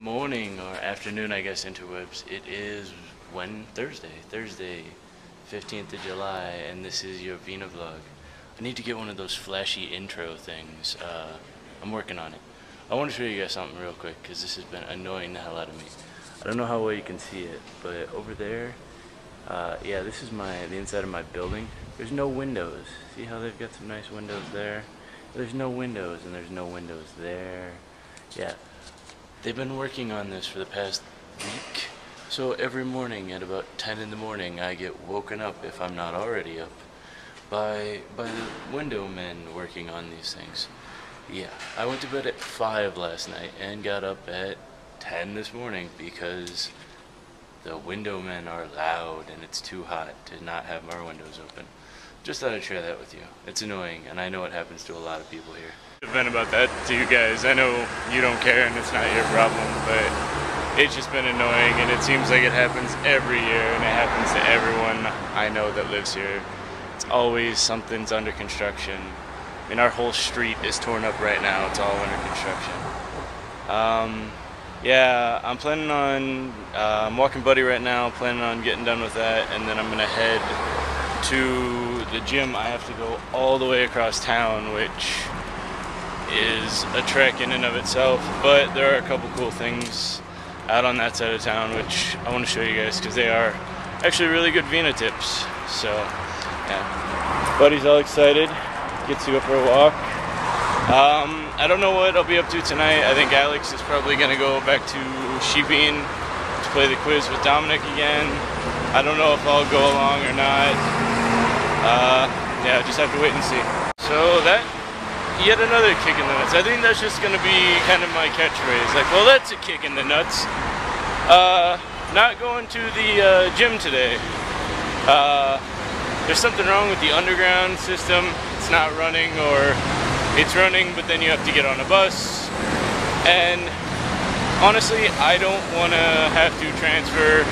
Morning or afternoon, I guess, interwebs. It is Thursday, 15th of July, and this is your Vienna vlog. I need to get one of those flashy intro things. I'm working on it. I want to show you guys something real quick because this has been annoying the hell out of me. I don't know how well you can see it, but over there, yeah, this is the inside of my building. There's no windows. See how they've got some nice windows there? There's no windows, and there's no windows there. Yeah. They've been working on this for the past week, so every morning at about 10 in the morning I get woken up, if I'm not already up, by the window men working on these things. Yeah, I went to bed at 5 last night and got up at 10 this morning because the window men are loud and it's too hot to not have our windows open. Just thought I'd share that with you. It's annoying, and I know it happens to a lot of people here. I've been about that to you guys. I know you don't care and it's not your problem, but it's just been annoying, and it seems like it happens every year, and it happens to everyone I know that lives here. It's always something's under construction. I mean, our whole street is torn up right now. It's all under construction. Yeah, I'm planning on, I'm walking Buddy right now, planning on getting done with that, and then I'm gonna head to the gym. I have to go all the way across town, which is a trek in and of itself, but there are a couple cool things out on that side of town which I want to show you guys because they are actually really good Vienna tips. So yeah, Buddy's all excited, gets to go for a walk. I don't know what I'll be up to tonight. I think Alex is probably going to go back to Schönbrunn to play the quiz with Dominic again. I don't know if I'll go along or not. Yeah, just have to wait and see. So that, yet another kick in the nuts. I think that's just going to be kind of my catchphrase. Like, well, that's a kick in the nuts. Not going to the gym today. There's something wrong with the underground system. It's not running, or it's running, but then you have to get on a bus. And honestly, I don't want to have to transfer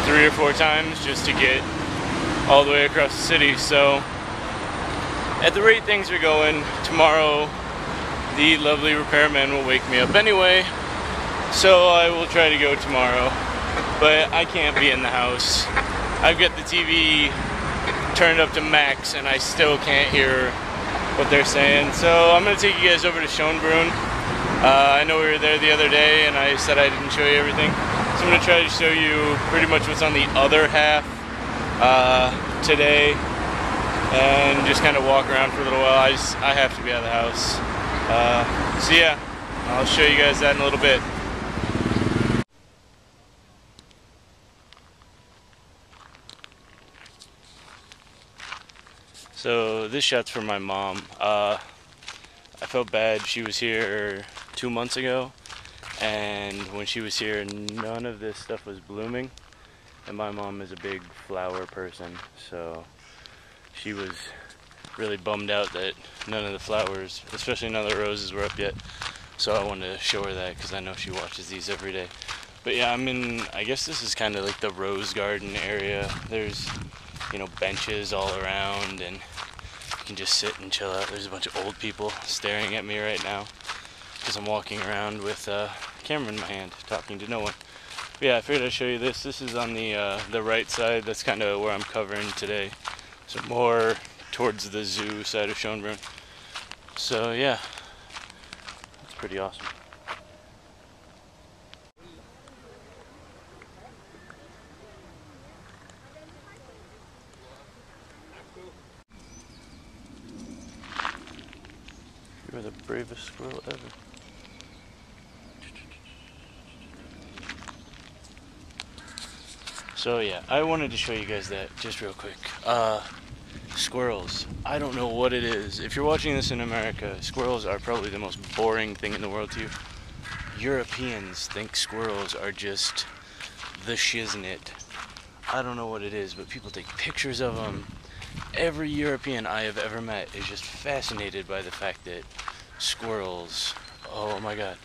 3 or 4 times just to get all the way across the city. So at the rate things are going, tomorrow the lovely repairman will wake me up anyway, so I will try to go tomorrow, but I can't be in the house. I've got the TV turned up to max and I still can't hear what they're saying, so I'm going to take you guys over to Schönbrunn. I know we were there the other day and I said I didn't show you everything, so I'm going to try to show you pretty much what's on the other half today, and just kind of walk around for a little while. I have to be out of the house. So yeah, I'll show you guys that in a little bit. So this shot's for my mom. I felt bad. She was here 2 months ago, and when she was here, none of this stuff was blooming. And my mom is a big flower person, so she was really bummed out that none of the flowers, especially none of the roses, were up yet. So I wanted to show her that because I know she watches these every day. But yeah, I guess this is kind of like the rose garden area. There's, you know, benches all around, and you can just sit and chill out. There's a bunch of old people staring at me right now because I'm walking around with a camera in my hand, talking to no one. But yeah, I figured I'd show you this. This is on the right side. That's kind of where I'm covering today. So more towards the zoo side of Schönbrunn. So yeah, it's pretty awesome. You're the bravest squirrel ever. So yeah, I wanted to show you guys that just real quick. Squirrels. I don't know what it is. If you're watching this in America, squirrels are probably the most boring thing in the world to you. Europeans think squirrels are just the shiznit. I don't know what it is, but people take pictures of them. Every European I have ever met is just fascinated by the fact that squirrels, oh my god.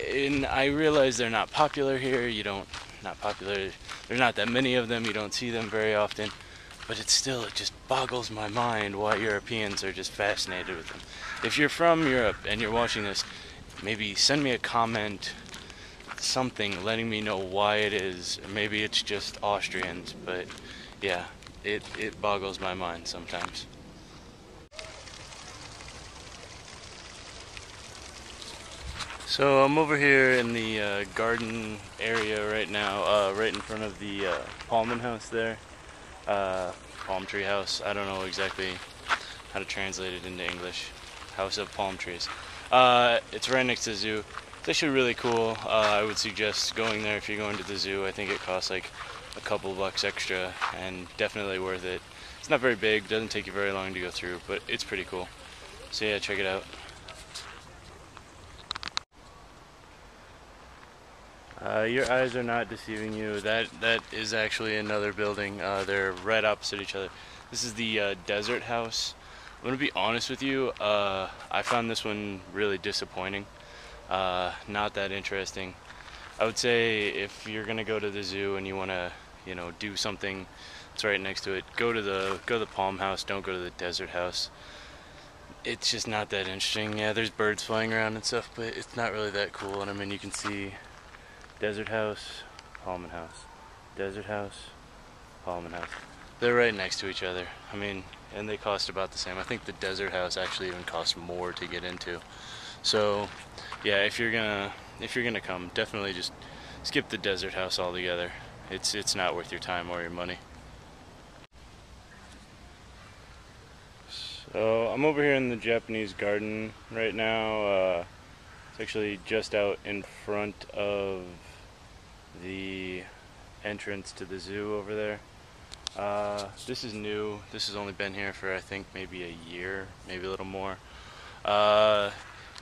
And I realize they're not popular here. There's not that many of them. You don't see them very often. But it just boggles my mind why Europeans are just fascinated with them. If you're from Europe and you're watching this, maybe send me a comment, something letting me know why it is. Maybe it's just Austrians, but yeah, it boggles my mind sometimes. So I'm over here in the garden area right now, right in front of the Palmen house there. Palm tree house. I don't know exactly how to translate it into English. House of palm trees. It's right next to the zoo. It's actually really cool. I would suggest going there if you're going to the zoo. I think it costs like a couple bucks extra and definitely worth it. It's not very big, doesn't take you very long to go through, but it's pretty cool. So yeah, check it out. Your eyes are not deceiving you. That is actually another building. They're right opposite each other. This is the desert house. I'm gonna be honest with you. I found this one really disappointing. Not that interesting. I would say if you're gonna go to the zoo and you wanna, do something that's right next to it, go to the Palm House. Don't go to the desert house. It's just not that interesting. Yeah, there's birds flying around and stuff, but it's not really that cool. And I mean, you can see desert house, Palmen house, desert house, Palmen house. They're right next to each other. I mean, and they cost about the same. I think the desert house actually even costs more to get into. So, yeah, if you're gonna come, definitely just skip the desert house altogether. It's not worth your time or your money. So I'm over here in the Japanese garden right now. It's actually just out in front of the entrance to the zoo over there. This is new. This has only been here for I think maybe a year, maybe a little more. Yeah,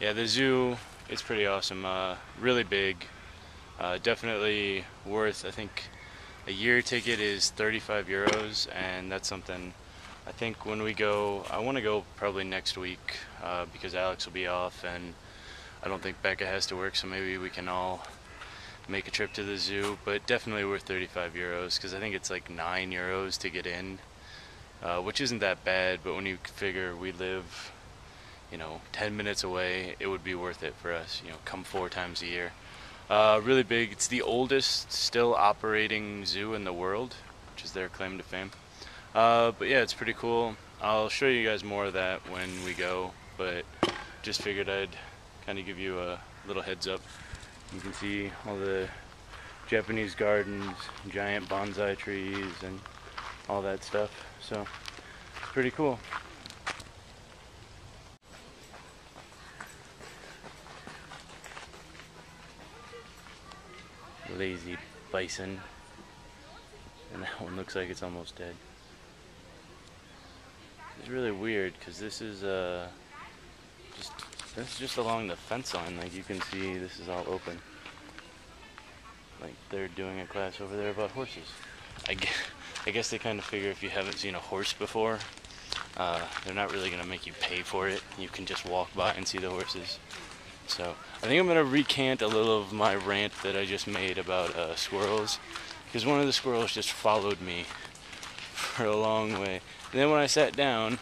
the zoo, it's pretty awesome. Really big. Definitely worth, I think a year ticket is 35 euros, and that's something I think when we go, I want to go probably next week because Alex will be off and I don't think Becca has to work, so maybe we can all make a trip to the zoo, but definitely worth 35 euros because I think it's like 9 euros to get in, which isn't that bad, but when you figure we live 10 minutes away, it would be worth it for us, come 4 times a year. Really big. It's the oldest still operating zoo in the world, which is their claim to fame. But yeah, it's pretty cool. I'll show you guys more of that when we go, but just figured I'd kind of give you a little heads up. You can see all the Japanese gardens, giant bonsai trees, and all that stuff. So, it's pretty cool. Lazy bison. And that one looks like it's almost dead. It's really weird because this is just along the fence line. Like you can see, this is all open. Like they're doing a class over there about horses. I guess they kind of figure if you haven't seen a horse before, they're not really gonna make you pay for it. You can just walk by and see the horses. So I think I'm gonna recant a little of my rant that I just made about squirrels, because one of the squirrels just followed me for a long way. And then when I sat down,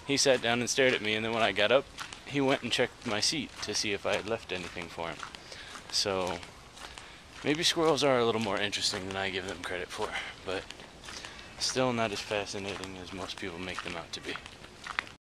he sat down and stared at me, and then when I got up, he went and checked my seat to see if I had left anything for him. So maybe squirrels are a little more interesting than I give them credit for, but still not as fascinating as most people make them out to be.